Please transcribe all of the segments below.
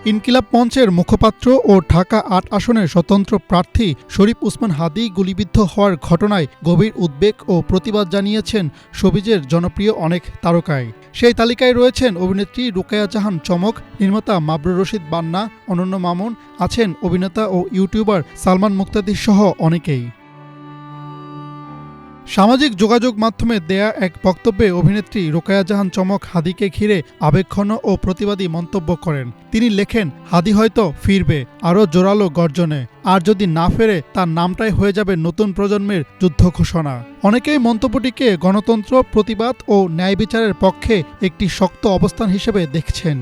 ইনকিলাব মঞ্চের মুখপাত্র ও ঢাকা ৮ আসনের স্বতন্ত্র প্রার্থী শরীফ ওসমান হাদী গুলিবিদ্ধ হওয়ার ঘটনায় গভীর উদ্বেগ ও প্রতিবাদ জানিয়েছেন শোবিজের জনপ্রিয় অনেক তারকাই। সেই তালিকায় রয়েছেন অভিনেত্রী রোকেয়া জাহান চমক, নির্মাতা মাবরুর রশিদ বান্না, অনন্য মামুন, আছেন অভিনেতা ও ইউটিউবার সালমান মুক্তাদির সহ অনেকেই। সামাজিক যোগাযোগ মাধ্যমে দেয়া এক বক্তব্যে অভিনেত্রী রোকেয়া জাহান চমক হাদীকে ঘিরে আবেগঘন ও প্রতিবাদী মন্তব্য করেন। তিনি লেখেন, হাদী হয়তো ফিরবে আরও জোরালো গর্জনে, আর যদি না ফেরে তার নামটাই হয়ে যাবে নতুন প্রজন্মের যুদ্ধ ঘোষণা। অনেকেই মন্তব্যটিকে গণতন্ত্র, প্রতিবাদ ও ন্যায় বিচারের পক্ষে একটি শক্ত অবস্থান হিসেবে দেখছেন।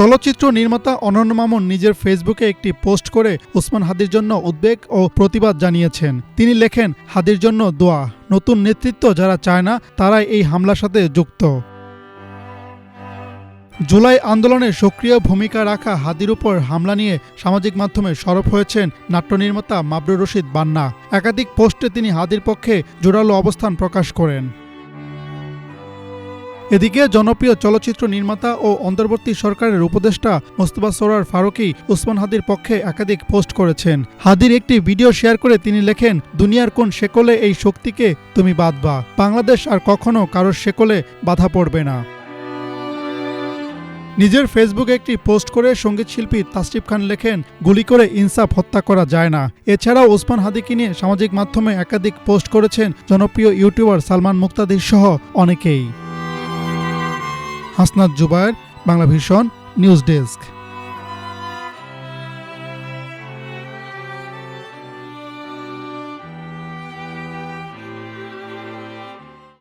চলচ্চিত্র নির্মাতা অনন্য মামুন নিজের ফেসবুকে একটি পোস্ট করে ওসমান হাদীর জন্য উদ্বেগ ও প্রতিবাদ জানিয়েছেন। তিনি লেখেন, হাদীর জন্য দোয়া, নতুন নেতৃত্ব যারা চায় না তারাই এই হামলার সাথে যুক্ত। জুলাই আন্দোলনে সক্রিয় ভূমিকা রাখা হাদীর উপর হামলা নিয়ে সামাজিক মাধ্যমে সরব হয়েছেন নাট্যনির্মাতা মাবরুর রশিদ বান্না। একাধিক পোস্টে তিনি হাদীর পক্ষে জোরালো অবস্থান প্রকাশ করেন। এদিকে জনপ্রিয় চলচ্চিত্র নির্মাতা ও অন্তর্বর্তী সরকারের উপদেষ্টা মোস্তফা সরোয়ার ফারুকী ওসমান হাদীর পক্ষে একাধিক পোস্ট করেছেন। হাদীর একটি ভিডিও শেয়ার করে তিনি লেখেন, দুনিয়ার কোন শেকলে এই শক্তিকে তুমি বাঁধবা, বাংলাদেশ আর কখনো কারোর শেকলে বাধা পড়বে না। নিজের ফেসবুকে একটি পোস্ট করে সঙ্গীতশিল্পী তাসরিফ খান লেখেন, গুলি করে ইনসাফ হত্যা করা যায় না। এছাড়াও ওসমান হাদীকে নিয়ে সামাজিক মাধ্যমে একাধিক পোস্ট করেছেন জনপ্রিয় ইউটিউবার সালমান মুক্তাদির সহ অনেকেই। Hasnat Zubayer, Bangla Vision, news desk.